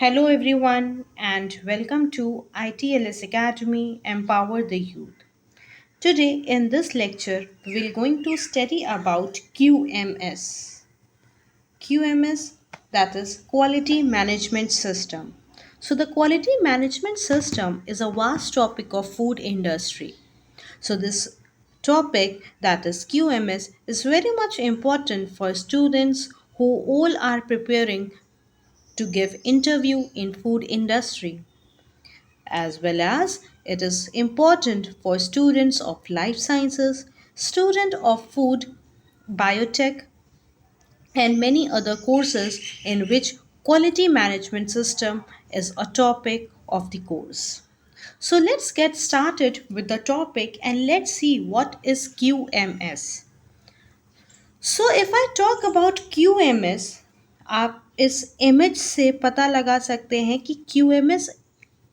Hello, everyone, and welcome to ITLS Academy Empower the Youth. Today, in this lecture, we will going to study about QMS. QMS, that is Quality Management System. So, the Quality Management System is a vast topic of food industry. So, this topic, that is QMS, is very much important for students who all are preparing to give interview in food industry, as well as it is important for students of life sciences, student of food, biotech, and many other courses in which quality management system is a topic of the course. So let's get started with the topic and let's see what is QMS. So if I talk about Q M S, आप इस image से पता लगा सकते हैं कि Q M S,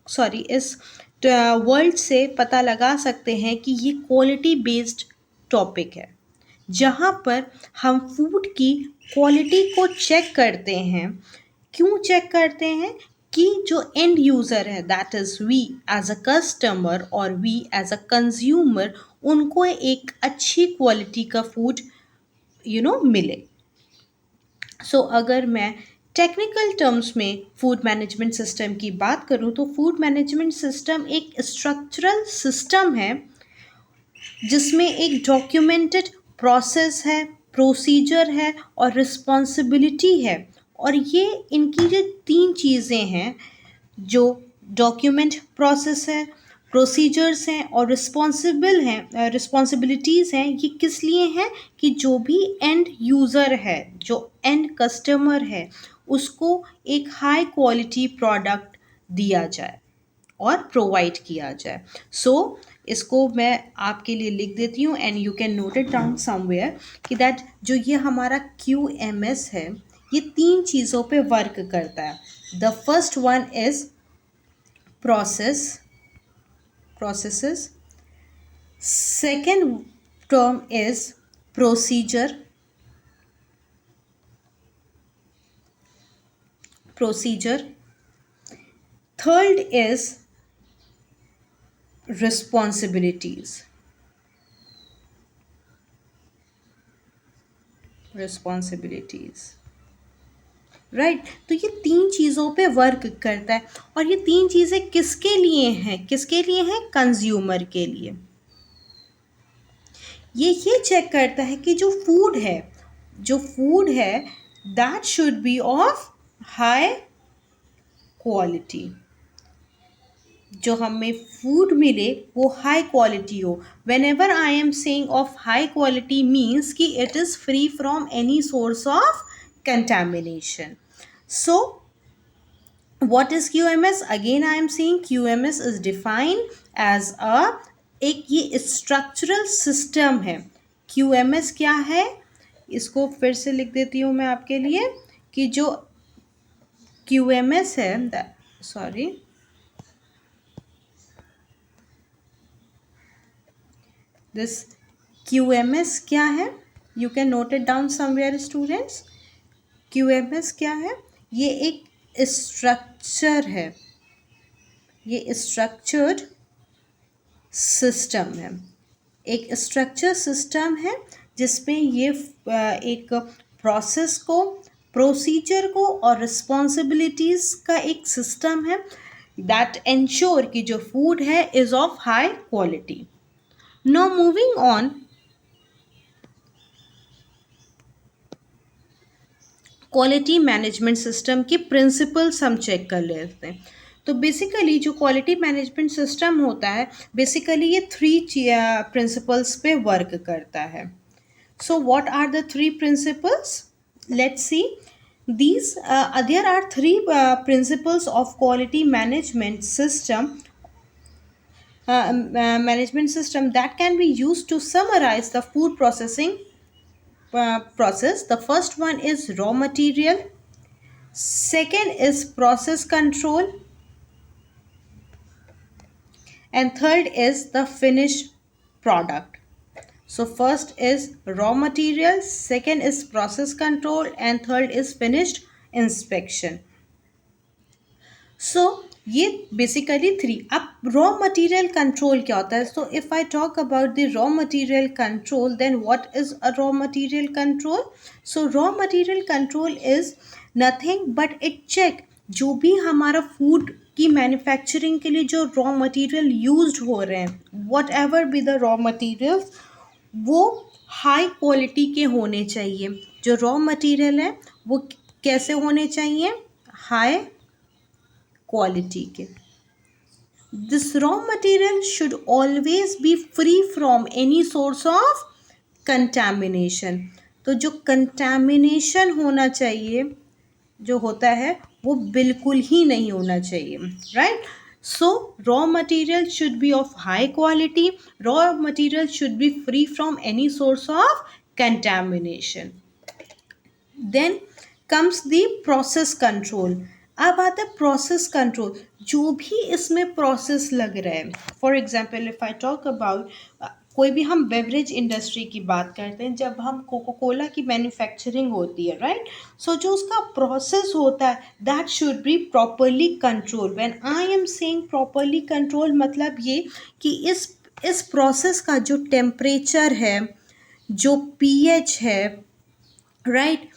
sorry, इस word से पता लगा सकते हैं कि ये क्वालिटी बेस्ड टॉपिक है, जहाँ पर हम फूड की क्वालिटी को चेक करते हैं। क्यों चेक करते हैं? कि जो एंड यूज़र है, that is we as a customer और वी एज अ कंज्यूमर, उनको एक अच्छी क्वालिटी का फूड मिले। सो अगर मैं टेक्निकल टर्म्स में फूड मैनेजमेंट सिस्टम की बात करूं तो फूड मैनेजमेंट सिस्टम एक स्ट्रक्चरल सिस्टम है जिसमें एक डॉक्यूमेंटेड प्रोसेस है, प्रोसीजर है और रिस्पॉन्सिबिलिटी है। और ये इनकी जो तीन चीज़ें हैं, जो डॉक्यूमेंट प्रोसेस है, प्रोसीजर्स हैं और रिस्पॉन्सिबिलिटीज़ हैं, ये किस लिए हैं? कि जो भी एंड यूज़र है, जो एंड कस्टमर है, उसको एक हाई क्वालिटी प्रोडक्ट दिया जाए और प्रोवाइड किया जाए। सो इसको मैं आपके लिए लिख देती हूँ and you can note it down somewhere कि दैट जो ये हमारा क्यू एम एस है, ये तीन चीज़ों पे वर्क करता है। The first one is processes. Second term is procedure. Third is responsibilities. Right, तो ये तीन चीज़ों पे वर्क करता है। और ये तीन चीज़ें किसके लिए हैं? कंज्यूमर के लिए। ये चेक करता है कि जो फूड है that should be of high quality. जो हमें फूड मिले वो हाई क्वालिटी हो। Whenever I am saying of high quality means कि it is free from any source of contamination. So what is QMS? Again I am saying QMS is defined as एक ये structural system है। QMS क्या है? इसको फिर से लिख देती हूँ मैं आपके लिए कि जो QMS है, सॉरी, दिस QMS क्या है? You can note it down somewhere students. QMS क्या है? ये एक स्ट्रक्चर है, ये स्ट्रक्चर्ड सिस्टम है। एक स्ट्रक्चर सिस्टम है जिसमें ये एक प्रोसेस को, प्रोसीजर को और रिस्पॉन्सिबिलिटीज़ का एक सिस्टम है दैट एंश्योर कि जो फूड है is of high quality. Now moving on, quality management system के प्रिंसिपल्स हम चेक कर लेते हैं। तो बेसिकली जो क्वालिटी मैनेजमेंट सिस्टम होता है, बेसिकली ये थ्री प्रिंसिपल्स पे वर्क करता है। So what are the three principles? Let's see. These there are three principles of quality management system that can be used to summarize the food processing process. The first one is raw material, second is process control, and third is the finished product. So first is raw material, second is process control, and third is finished inspection. So ये basically three. अब raw material control क्या होता है? So if I talk about the raw material control, then what is a raw material control? So raw material control is nothing but it check जो भी हमारा food की manufacturing के लिए जो रॉ मटेरियल यूज्ड हो रहे हैं, what ever be the raw materials, वो हाई क्वालिटी के होने चाहिए. जो रॉ मटेरियल है वो कैसे होने चाहिए? हाई क्वालिटी के. This raw material should always be free from any source of contamination. तो जो contamination होना चाहिए, जो होता है वो बिल्कुल ही नहीं होना चाहिए, right? So raw material should be of high quality. Raw material should be free from any source of contamination. Then comes the process control. अब आता है प्रोसेस कंट्रोल. जो भी इसमें प्रोसेस लग रहा है, for example if I talk about कोई भी हम बेवरेज इंडस्ट्री की बात करते हैं, जब हम कोको कोला की मैन्युफैक्चरिंग होती है, राइट? सो जो उसका प्रोसेस होता है that should be properly control. When I am saying properly control, मतलब ये कि इस प्रोसेस का जो टेम्परेचर है, जो पीएच है, राइट,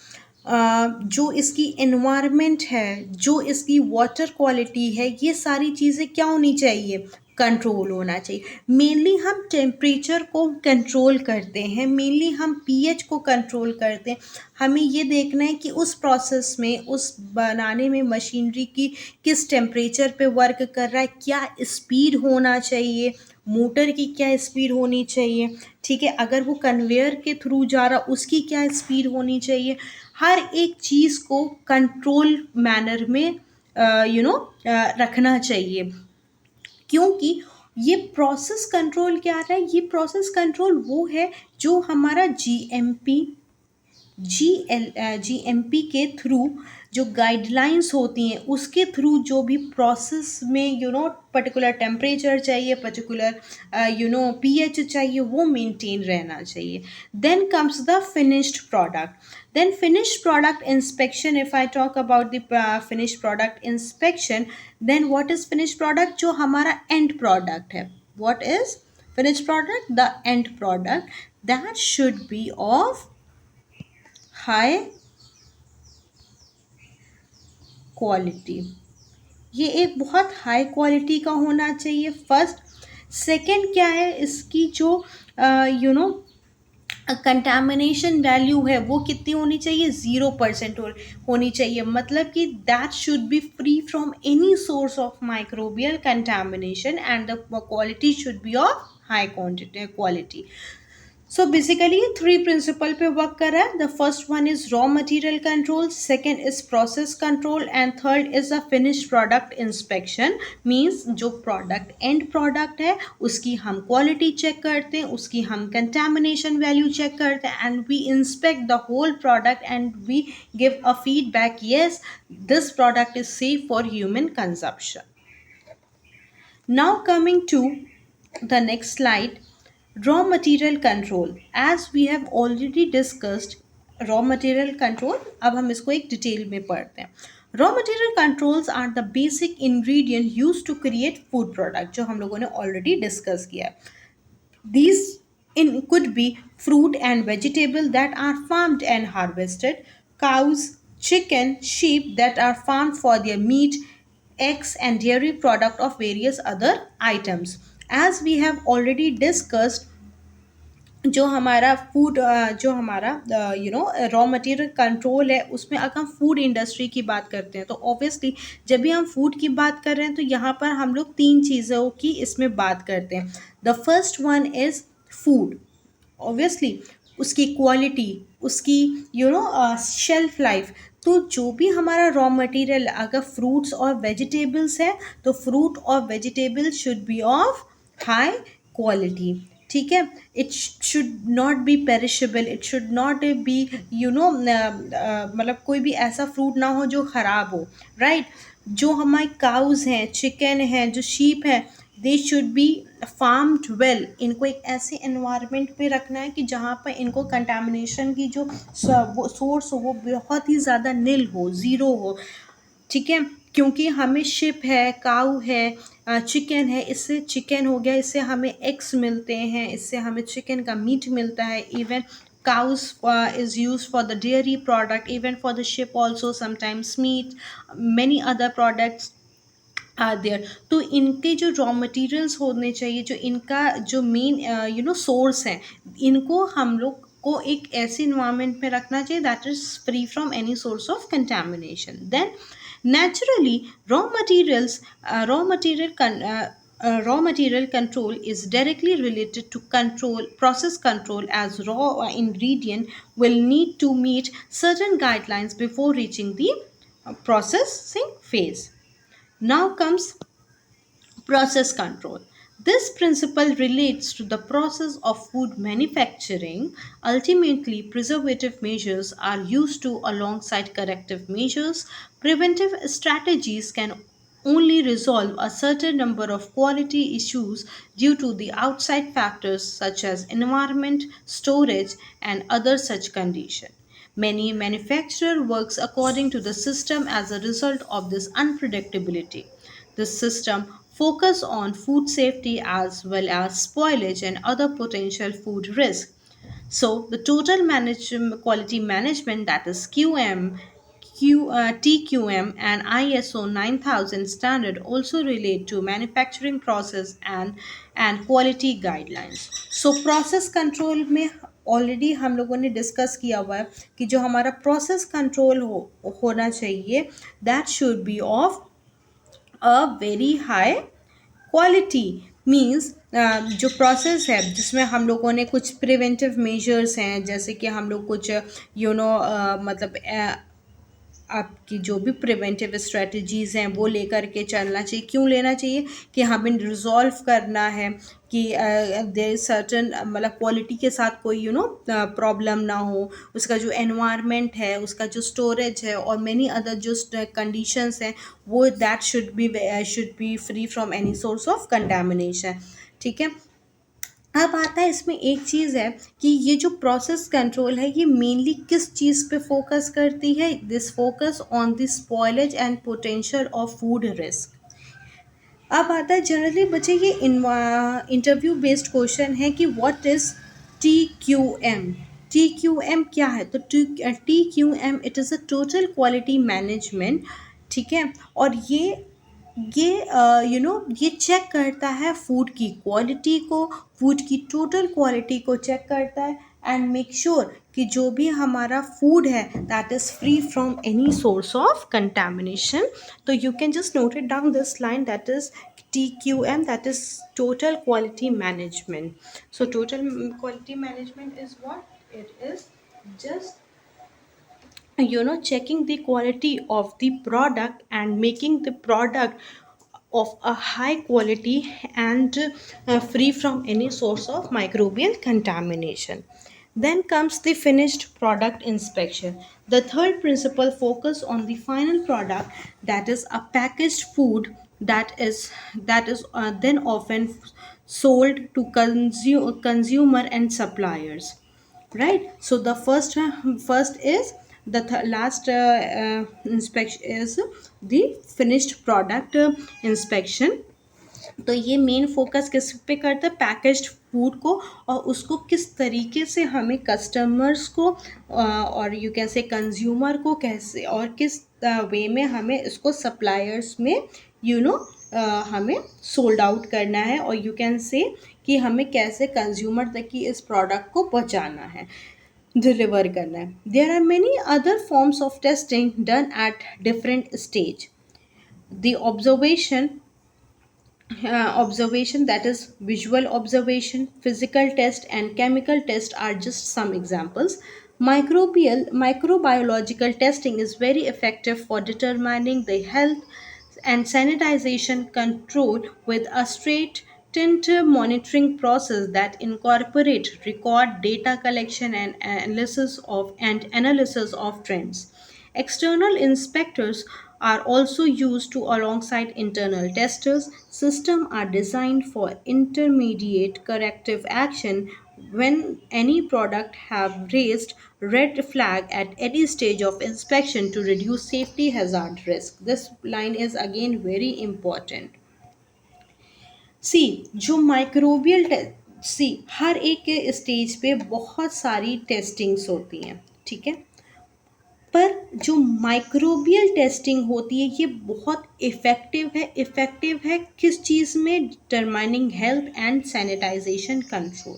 जो इसकी एनवायरनमेंट है, जो इसकी वाटर क्वालिटी है, ये सारी चीज़ें क्या होनी चाहिए? कंट्रोल होना चाहिए. मेनली हम टेम्परेचर को कंट्रोल करते हैं, मेनली हम पीएच को कंट्रोल करते हैं. हमें ये देखना है कि उस प्रोसेस में, उस बनाने में मशीनरी की किस टेम्परेचर पे वर्क कर रहा है, क्या स्पीड होना चाहिए, मोटर की क्या स्पीड होनी चाहिए, ठीक है, अगर वो कन्वेयर के थ्रू जा रहा उसकी क्या स्पीड होनी चाहिए. हर एक चीज़ को कंट्रोल मैनर में रखना चाहिए. क्योंकि ये प्रोसेस कंट्रोल क्या है? ये प्रोसेस कंट्रोल वो है जो हमारा जीएमपी के थ्रू जो गाइडलाइंस होती हैं, उसके थ्रू जो भी प्रोसेस में पर्टिकुलर टेम्परेचर चाहिए, पर्टिकुलर पीएच चाहिए, वो मेंटेन रहना चाहिए. Then comes the finished product. Then finished product inspection, if I talk about the finished product inspection, then what is finished product? जो हमारा end product है. What is finished product? The end product that should be of high quality. ये एक बहुत high quality का होना चाहिए, first. Second क्या है? इसकी जो कंटामिनेशन वैल्यू है वो कितनी होनी चाहिए? 0% होनी चाहिए. मतलब कि that should be free from any source of microbial contamination and the quality should be of high quality. So basically ये थ्री प्रिंसिपल पे वर्क कर रहा है. The first one is raw material control, second is process control and third is the finished product inspection. Means जो product and product है उसकी हम quality check करते हैं, उसकी हम कंटेमिनेशन वैल्यू चेक करते हैं and we inspect the whole product and we give a feedback, yes this product is safe for human consumption. Now coming to the next slide, raw material control. As we have already discussed raw material control, अब हम इसको एक detail में पढ़ते हैं. Raw material controls are the basic ingredient used to create food product, जो हम लोगों ने already discuss किया है. These could be fruit and vegetable that are farmed and harvested, cows, chicken, sheep that are farmed for their meat, eggs and dairy product of various other items. As we have already discussed, जो हमारा food जो हमारा raw material control है, उसमें अगर हम food industry की बात करते हैं तो ऑब्वियसली जब भी हम फूड की बात कर रहे हैं तो यहाँ पर हम लोग तीन चीज़ों की इसमें बात करते हैं. The first one is food. Obviously उसकी क्वालिटी, उसकी शेल्फ लाइफ. तो जो भी हमारा रॉ मटेरियल, अगर फ्रूट्स और वेजिटेबल्स है तो फ्रूट और vegetable should be of high quality, ठीक है. It should not be perishable, it should not be मतलब कोई भी ऐसा फ्रूट ना हो जो ख़राब हो, राइट. जो हमारे काउज़ हैं, चिकन हैं, जो शीप हैं, they should be farmed well. इनको एक ऐसे एनवायरनमेंट पे रखना है कि जहाँ पर इनको कंटामिनेशन की जो सोर्स हो वो बहुत ही ज़्यादा नील हो, ज़ीरो हो, ठीक है. क्योंकि हमें शिप है, काऊ है, चिकन है, इससे चिकन हो गया, इससे हमें एग्स मिलते हैं, इससे हमें चिकन का मीट मिलता है. Even cows is used for the dairy product, even for the sheep also sometimes meat, many other products are there. तो इनके जो रॉ मटेरियल्स होने चाहिए, जो इनका जो मेन सोर्स है, इनको हम लोग को एक ऐसे इन्वायरमेंट में रखना चाहिए that is free from any source of contamination. Then naturally raw material control is directly related to control process control, as raw ingredient will need to meet certain guidelines before reaching the processing phase. Now comes process control. This principle relates to the process of food manufacturing. Ultimately, preservative measures are used to alongside corrective measures. Preventive strategies can only resolve a certain number of quality issues due to the outside factors such as environment, storage, and other such conditions. Many manufacturer works according to the system as a result of this unpredictability. This system focus on food safety as well as spoilage and other potential food risks. So the total quality management, that is QM, TQM and ISO 9000 standard also relate to manufacturing process and quality guidelines. So process control में already हम लोगों ने discuss किया हुआ है कि जो हमारा प्रोसेस कंट्रोल होना चाहिए, that should be of a very high quality. Means जो प्रोसेस है जिसमें हम लोगों ने कुछ प्रिवेंटिव मेजर्स हैं, जैसे कि हम लोग कुछ मतलब आपकी जो भी प्रिवेंटिव स्ट्रेटजीज़ हैं वो लेकर के चलना चाहिए. क्यों लेना चाहिए? कि हमें रिजॉल्व करना है कि देयर सर्टन मतलब क्वालिटी के साथ कोई प्रॉब्लम ना हो, उसका जो एनवायरनमेंट है, उसका जो स्टोरेज है और मेनी अदर जो कंडीशंस हैं वो that should be free from any source of contamination. ठीक है. अब आता है इसमें एक चीज़ है कि ये जो प्रोसेस कंट्रोल है ये मेनली किस चीज़ पे फोकस करती है. This focus on the spoilage and potential of food risk. अब आता है जनरली बच्चे ये इंटरव्यू बेस्ड क्वेश्चन है कि व्हाट इज़ TQM. TQM क्या है? तो TQM it is a total quality management. ठीक है. और ये चेक करता है फूड की क्वालिटी को, फूड की टोटल क्वालिटी को चेक करता है एंड मेक श्योर कि जो भी हमारा फूड है that is free from any source of contamination. तो you can just note it down this line, that is TQM, that is total quality management. So total quality management is what? It is just checking the quality of the product and making the product of a high quality and free from any source of microbial contamination. Then comes the finished product inspection. The third principle focus on the final product, that is a packaged food that is then often sold to consumer and suppliers, right? So the first is the last inspection is the finished product inspection. तो ये main focus किस पे करता है? Packaged food को, और उसको किस तरीके से हमें कस्टमर्स को और यू कैन से कंज्यूमर को कैसे और किस वे में हमें इसको सप्लायर्स में हमें सोल्ड आउट करना है, और यू कैन से कि हमें कैसे कंज्यूमर तक की इस प्रोडक्ट को पहुंचाना है, डिलीवर करना है. There are many other forms of testing done at different stage. The observation, that is visual observation, physical test and chemical test are just some examples. Microbiological testing is very effective for determining the health and sanitization control with a straight monitoring process that incorporate record data collection and analysis of trends. External inspectors are also used to alongside internal testers. Systems are designed for intermediate corrective action when any product have raised red flag at any stage of inspection to reduce safety hazard risk. This line is again very important. सी जो microbial सी हर एक के stage पे बहुत सारी testings होती हैं, ठीक है, पर जो माइक्रोबियल टेस्टिंग होती है ये बहुत इफ़ेक्टिव है किस चीज़ में? Determining health and sanitization control.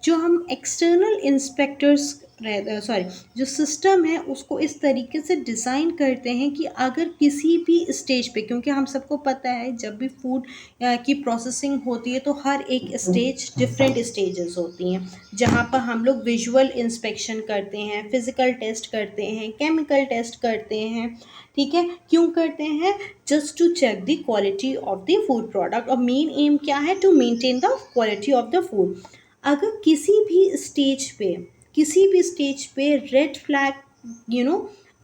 जो हम एक्सटर्नल इंस्पेक्टर्स सॉरी जो सिस्टम है उसको इस तरीके से डिज़ाइन करते हैं कि अगर किसी भी स्टेज पे, क्योंकि हम सबको पता है जब भी फूड की प्रोसेसिंग होती है तो हर एक स्टेज डिफरेंट स्टेजेस होती हैं, जहाँ पर हम लोग विजुअल इंस्पेक्शन करते हैं, फिज़िकल टेस्ट करते हैं, केमिकल टेस्ट करते हैं, ठीक है। क्यों करते हैं? Just to check the quality of the food product, और मेन एम क्या है? To maintain the quality of the food. अगर किसी भी स्टेज पे रेड फ्लैग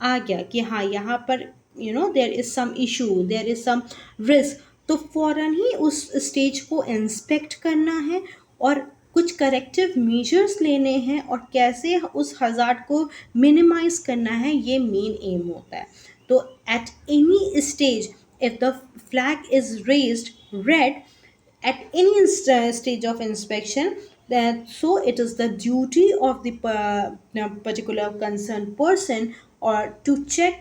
आ गया कि हाँ यहाँ पर there is some issue, there is some risk, तो फ़ौरन ही उस स्टेज को इंस्पेक्ट करना है और कुछ करेक्टिव मेजर्स लेने हैं और कैसे उस हज़ार्ड को मिनिमाइज करना है, ये मेन एम होता है। तो at any stage if the flag is raised red at any stage of inspection, that so it is the duty of the particular concerned person or to check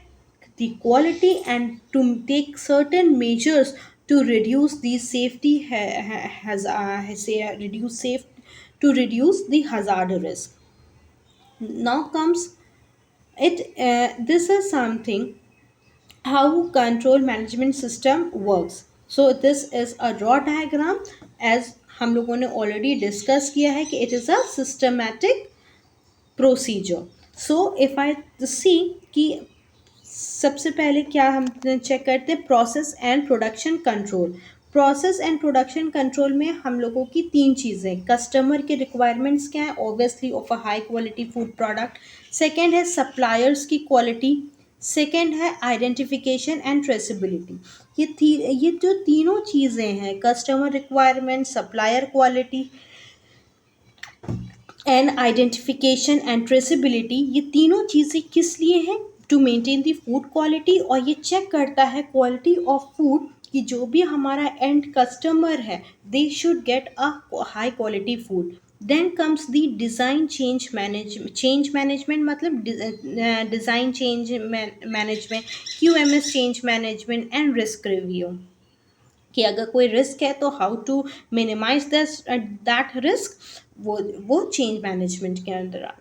the quality and to take certain measures to reduce the safety has say reduce safe to reduce the hazard risk. Now comes it this is something how control management system works. So this is a raw diagram, as हम लोगों ने already discuss किया है कि it is a systematic procedure. So if I see कि सबसे पहले क्या हम चेक करते हैं, process and production control. Process and production control में हम लोगों की तीन चीज़ें, कस्टमर के रिक्वायरमेंट्स क्या है, obviously of a high quality food product, second है सप्लायर्स की क्वालिटी, सेकेंड है आइडेंटिफिकेशन एंड ट्रेसिबिलिटी। ये जो तीनों चीज़ें हैं, customer requirement, supplier quality and identification and traceability, ये तीनों चीज़ें किस लिए हैं? To maintain the food quality, और ये चेक करता है क्वालिटी ऑफ फूड कि जो भी हमारा एंड कस्टमर है they should get a high quality food. Then comes the design change management, मतलब design change management, QMS change management and risk review, कि अगर कोई रिस्क है तो how to minimise that risk, वो चेंज मैनेजमेंट के अंदर आता है।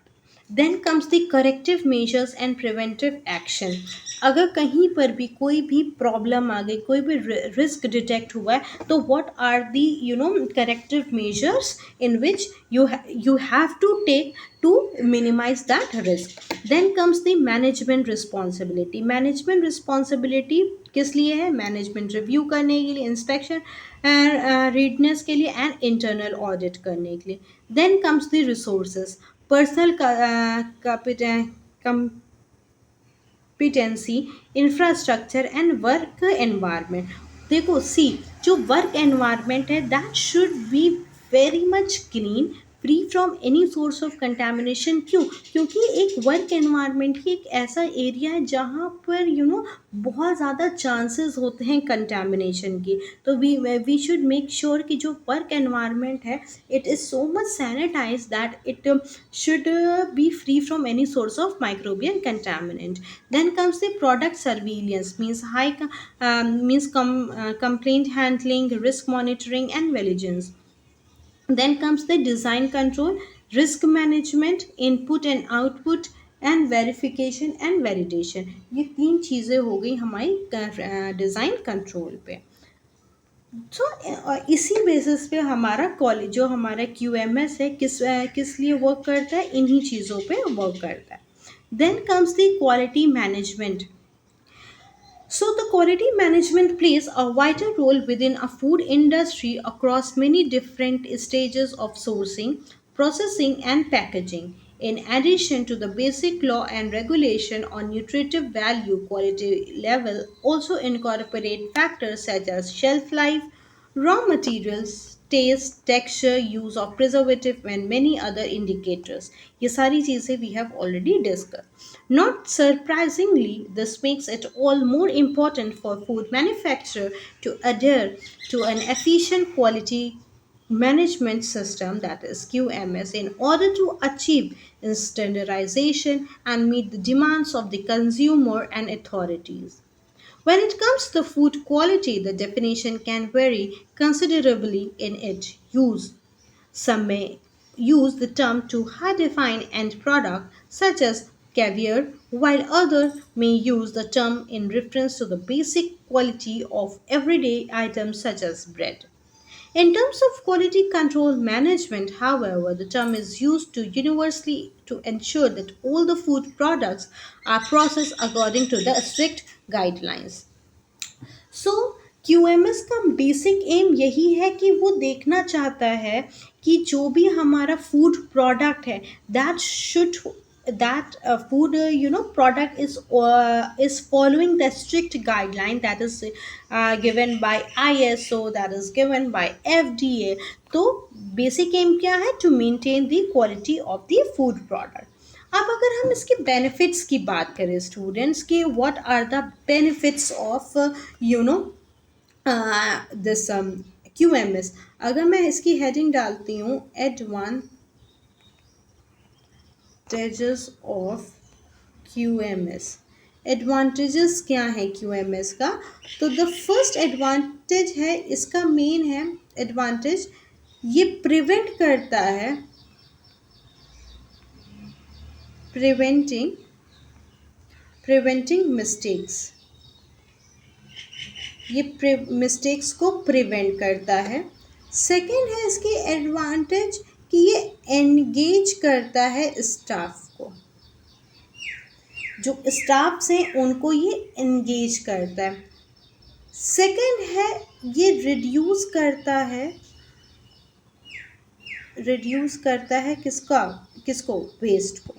Then comes the corrective measures and preventive action. अगर कहीं पर भी कोई भी प्रॉब्लम आ गई, कोई भी रिस्क डिटेक्ट हुआ है, तो what are the corrective measures in which you have to take to minimize that risk. Then comes the management responsibility. Management responsibility किस लिए है? मैनेजमेंट रिव्यू करने के लिए, इंस्पेक्शन रीडनेस के लिए एंड इंटरनल ऑडिट करने के लिए। Then comes the resources, personnel competency, infrastructure and work environment. देखो सी, जो वर्क एनवायरनमेंट है that should be very much clean, free from any source of contamination. क्यों? क्योंकि एक वर्क एनवायरनमेंट ही एक ऐसा एरिया है जहाँ पर बहुत ज़्यादा चांसेस होते हैं कंटेमिनेशन की। तो वी शुड मेक श्योर कि जो वर्क एनवायरनमेंट है it is so much sanitize that it should be free from any source of microbial contaminant. Then comes the product surveillance, means complaint handling, risk monitoring and vigilance. Then comes the design control, risk management, input and output and verification and validation. ये तीन चीज़ें हो गई हमारी design control पे। तो इसी basis पे हमारा कॉलेज जो हमारा QMS है किस लिए वर्क करता है? इन्हीं चीज़ों पे वर्क करता है। Then comes the quality management. So, the quality management plays a vital role within a food industry across many different stages of sourcing, processing, and packaging. In addition to the basic law and regulation on nutritive value, quality level also incorporate factors such as shelf life, raw materials, taste, texture, use of preservative and many other indicators. ये सारी चीज़ें we have already discussed. Not surprisingly, this makes it all more important for food manufacturer to adhere to an efficient quality management system, that is QMS, in order to achieve standardization and meet the demands of the consumer and authorities. When it comes to food quality, the definition can vary considerably in its use. Some may use the term to define end product such as caviar, while others may use the term in reference to the basic quality of everyday items such as bread. In terms of quality control management, however, the term is used to universally to ensure that all the food products are processed according to the strict guidelines. So QMS का basic M यही है कि वो देखना चाहता है कि जो भी हमारा फूड प्रोडक्ट है that should that food product is following the strict guideline that is given by ISO, that is given by FDA. तो बेसिक एम क्या है? To maintain the quality of the food product. अब अगर हम इसके benefits की बात करें स्टूडेंट्स के, what are the benefits of you know this QMS. अगर मैं इसकी हेडिंग डालती हूँ एडवांटेजेस ऑफ क्यूएमएस. एडवांटेजेस क्या है क्यूएमएस का? तो द फर्स्ट एडवांटेज है इसका, मेन है एडवांटेज, ये प्रिवेंट करता है, प्रिवेंटिंग मिस्टेक्स. ये मिस्टेक्स को प्रिवेंट करता है. सेकेंड है इसकी एडवांटेज कि ये एंगेज करता है स्टाफ को, जो स्टाफ्स हैं उनको ये एंगेज करता है. सेकेंड है ये रिड्यूस करता है किसको? वेस्ट को.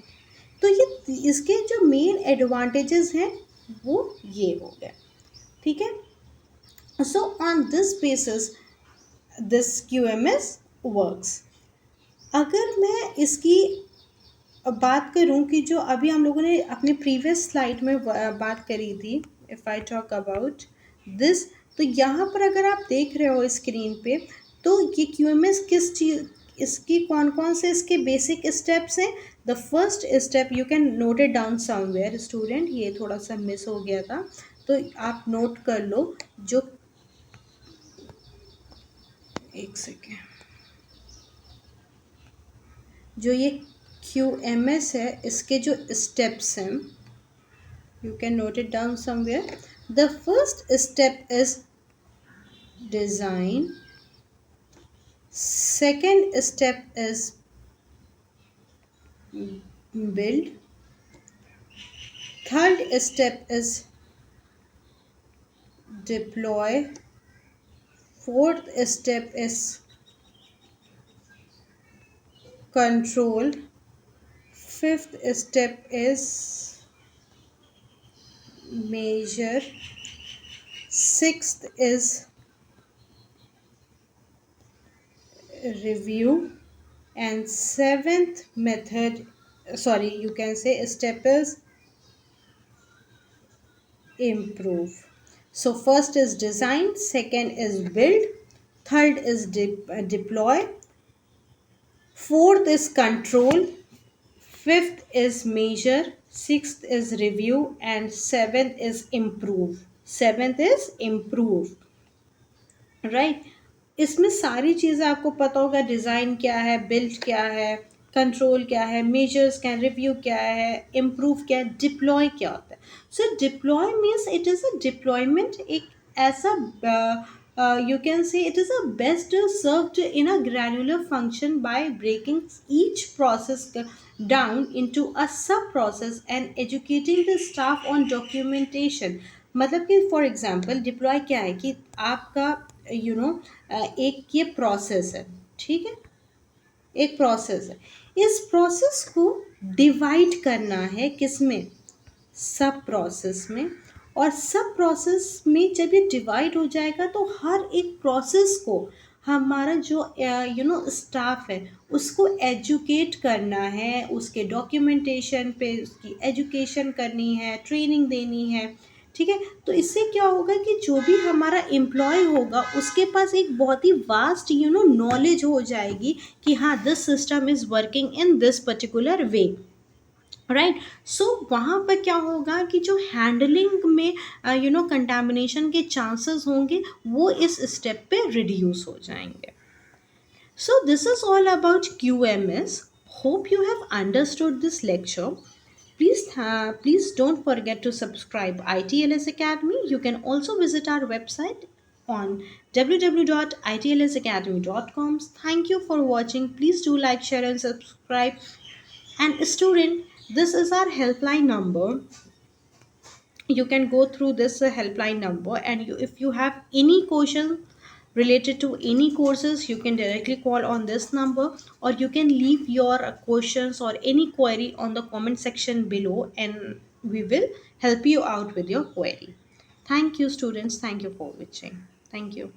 तो ये इसके जो मेन एडवांटेजेस हैं वो ये हो गए. ठीक है. So on this basis this QMS works. अगर मैं इसकी बात करूं कि जो अभी हम लोगों ने अपने प्रीवियस स्लाइड में बात करी थी, if I talk about this, तो यहाँ पर अगर आप देख रहे हो स्क्रीन पे, तो ये QMS किस चीज़, इसकी कौन कौन से इसके बेसिक स्टेप्स हैं. The first step you can note it down somewhere student, ये थोड़ा सा मिस हो गया था तो आप नोट कर लो. जो एक सेकेंड, जो ये QMS है इसके जो स्टेप्स हैं, you can note it down somewhere. The first step is design, second step is build, third step is deploy, fourth step is control, fifth step is measure, sixth is review, and seventh you can say step is improve. So first is design, second is build, third is deploy, fourth is control, fifth is measure, sixth is review, and seventh is improve. Right. इसमें सारी चीज़ें आपको पता होगा, design क्या है, build क्या है, कंट्रोल क्या है, मेजर्स क्या है, रिव्यू क्या है, इम्प्रूव क्या है, डिप्लॉय क्या होता है. So deploy means it is a deployment, एक ऐसा you can say it is a best served in a granular function by breaking each process down into a sub process and educating the staff on documentation. मतलब कि for example deploy क्या है कि आपका एक ये प्रोसेस है. ठीक है, एक प्रोसेस है, इस प्रोसेस को डिवाइड करना है किस में? सब प्रोसेस में. और सब प्रोसेस में जब ये डिवाइड हो जाएगा तो हर एक प्रोसेस को हमारा जो स्टाफ है उसको एजुकेट करना है, उसके डॉक्यूमेंटेशन पे उसकी एजुकेशन करनी है, ट्रेनिंग देनी है। ठीक है, तो इससे क्या होगा कि जो भी हमारा एम्प्लॉय होगा उसके पास एक बहुत ही वास्ट नॉलेज हो जाएगी कि हाँ, this system is working in this particular way. Right, so वहाँ पर क्या होगा कि जो हैंडलिंग में कंटामिनेशन के चांसेस होंगे वो इस स्टेप पे रिड्यूस हो जाएंगे। So this is all about QMS. Hope you have understood this lecture. Please don't forget to subscribe ITLS Academy. You can also visit our website on www.itlsacademy.com. Thank you for watching. Please do like, share, and subscribe. And student, this is our helpline number. You can go through this helpline number, and if you have any question related to any courses, you can directly call on this number, or you can leave your questions or any query on the comment section below, and we will help you out with your query. Thank you, students. Thank you for watching. Thank you.